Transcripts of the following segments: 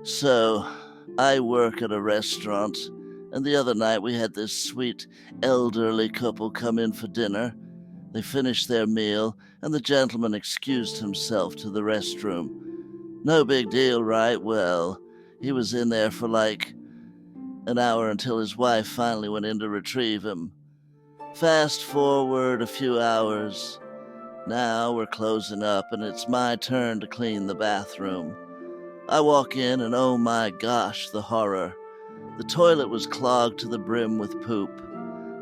So, I work at a restaurant, and the other night we had this sweet elderly couple come in for dinner. They finished their meal, and the gentleman excused himself to the restroom. No big deal, right? Well, he was in there for like an hour until his wife finally went in to retrieve him. Fast forward a few hours. Now we're closing up, and it's my turn to clean the bathroom. I walk in, and oh my gosh, the horror. The toilet was clogged to the brim with poop.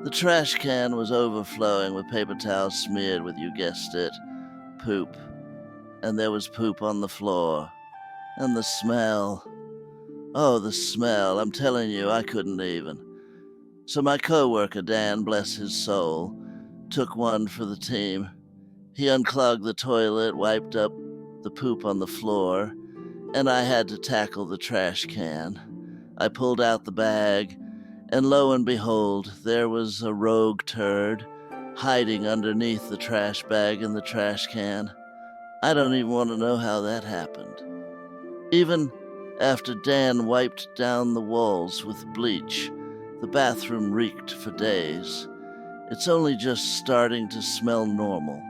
The trash can was overflowing with paper towels smeared with, you guessed it, poop. And there was poop on the floor. And the smell. Oh, the smell. I'm telling you, I couldn't even. So my coworker, Dan, bless his soul, took one for the team. He unclogged the toilet, wiped up the poop on the floor, and I had to tackle the trash can. I pulled out the bag, and lo and behold, there was a rogue turd hiding underneath the trash bag in the trash can. I don't even want to know how that happened. Even after Dan wiped down the walls with bleach, the bathroom reeked for days. It's only just starting to smell normal,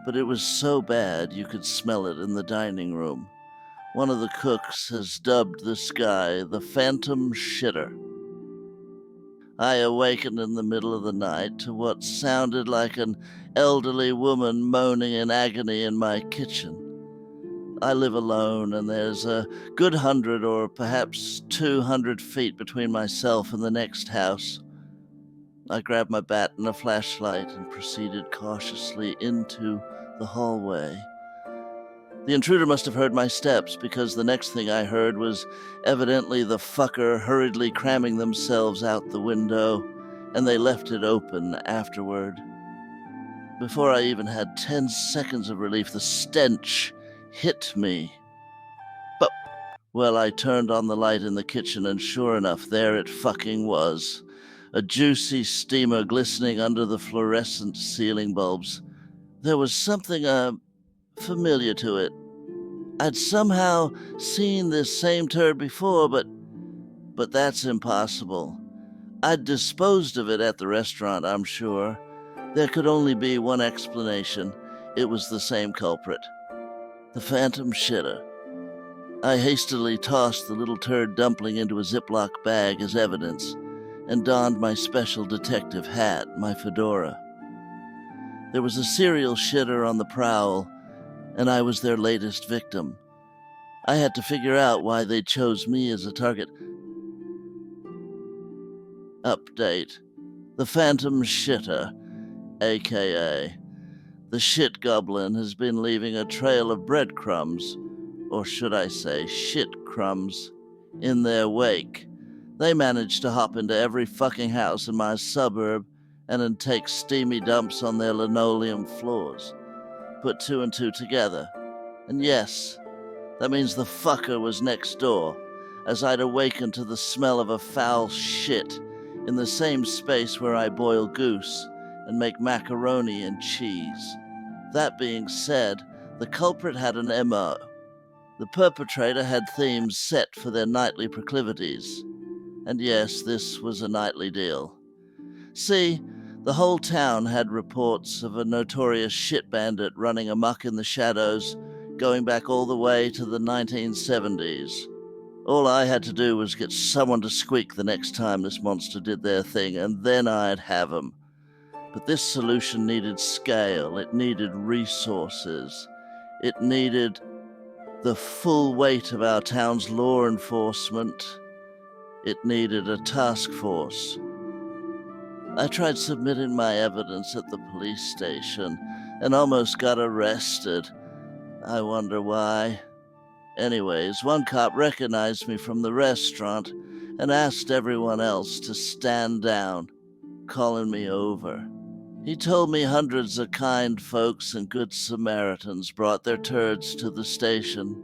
but it was so bad you could smell it in the dining room. One of the cooks has dubbed this guy the Phantom Shitter. I awakened in the middle of the night to what sounded like an elderly woman moaning in agony in my kitchen. I live alone, and there's a good 100 or perhaps 200 feet between myself and the next house. I grabbed my bat and a flashlight and proceeded cautiously into the hallway. The intruder must have heard my steps, because the next thing I heard was evidently the fucker hurriedly cramming themselves out the window, and they left it open afterward. Before I even had 10 seconds of relief, the stench hit me. But, well, I turned on the light in the kitchen, and sure enough, there it fucking was. A juicy steamer glistening under the fluorescent ceiling bulbs. There was something, familiar to it. I'd somehow seen this same turd before, but that's impossible. I'd disposed of it at the restaurant, I'm sure. There could only be one explanation. It was the same culprit. The Phantom Shitter. I hastily tossed the little turd dumpling into a Ziploc bag as evidence, and donned my special detective hat, my fedora. There was a serial shitter on the prowl, and I was their latest victim. I had to figure out why they chose me as a target. Update. The Phantom Shitter, aka the Shit Goblin, has been leaving a trail of breadcrumbs, or should I say shit crumbs, in their wake. They managed to hop into every fucking house in my suburb and then take steamy dumps on their linoleum floors. Put two and two together. And yes, that means the fucker was next door, as I'd awakened to the smell of a foul shit in the same space where I boil goose and make macaroni and cheese. That being said, the culprit had an MO. The perpetrator had themes set for their nightly proclivities. And yes, this was a nightly deal. See, the whole town had reports of a notorious shit bandit running amok in the shadows, going back all the way to the 1970s. All I had to do was get someone to squeak the next time this monster did their thing, and then I'd have 'em. But this solution needed scale, it needed resources, it needed the full weight of our town's law enforcement. It needed a task force. I tried submitting my evidence at the police station and almost got arrested. I wonder why. Anyways, one cop recognized me from the restaurant and asked everyone else to stand down, calling me over. He told me hundreds of kind folks and good Samaritans brought their turds to the station.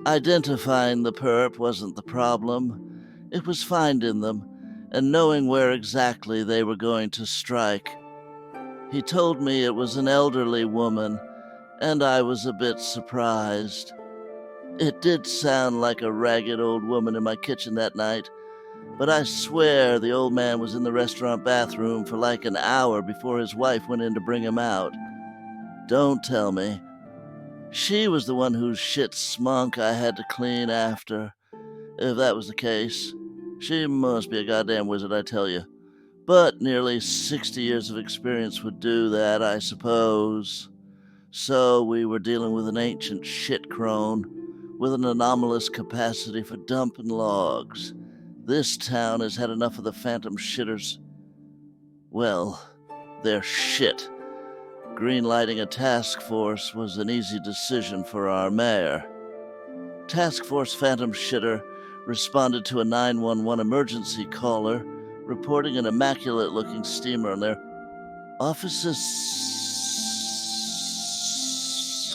Identifying the perp wasn't the problem. It was finding them and knowing where exactly they were going to strike. He told me it was an elderly woman, and I was a bit surprised. It did sound like a ragged old woman in my kitchen that night, but I swear the old man was in the restaurant bathroom for like an hour before his wife went in to bring him out. Don't tell me. She was the one whose shit smunk I had to clean after. If that was the case, she must be a goddamn wizard, I tell you. But nearly 60 years of experience would do that, I suppose. So we were dealing with an ancient shit crone with an anomalous capacity for dumping logs. This town has had enough of the phantom shitters. Well, they're shit. Greenlighting a task force was an easy decision for our mayor. Task Force Phantom Shitter responded to a 911 emergency caller reporting an immaculate-looking steamer on their office's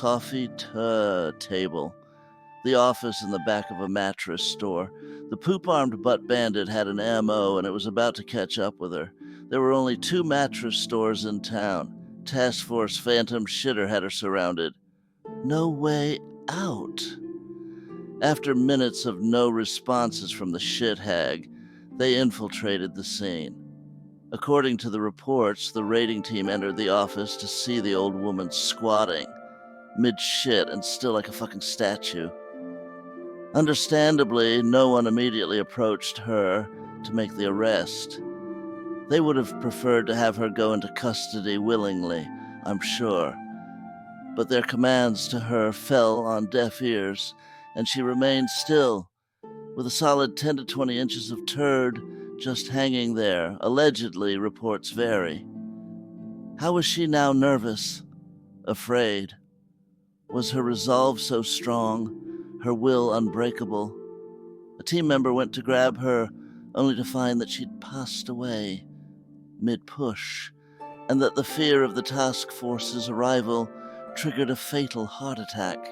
coffee table. The office in the back of a mattress store. The poop-armed butt bandit had an MO and it was about to catch up with her. There were only 2 mattress stores in town. Task Force Phantom Shitter had her surrounded. No way out. After minutes of no responses from the shit hag, they infiltrated the scene. According to the reports, the raiding team entered the office to see the old woman squatting, mid-shit and still like a fucking statue. Understandably, no one immediately approached her to make the arrest. They would have preferred to have her go into custody willingly, I'm sure. But their commands to her fell on deaf ears, and she remained still, with a solid 10 to 20 inches of turd just hanging there, allegedly, reports vary. How was she now nervous? Afraid? Was her resolve so strong, her will unbreakable? A team member went to grab her, only to find that she'd passed away mid-push, and that the fear of the task force's arrival triggered a fatal heart attack.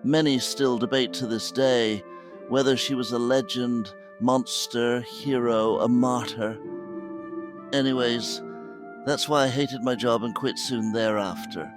Many still debate to this day whether she was a legend, monster, hero, a martyr. Anyways, that's why I hated my job and quit soon thereafter.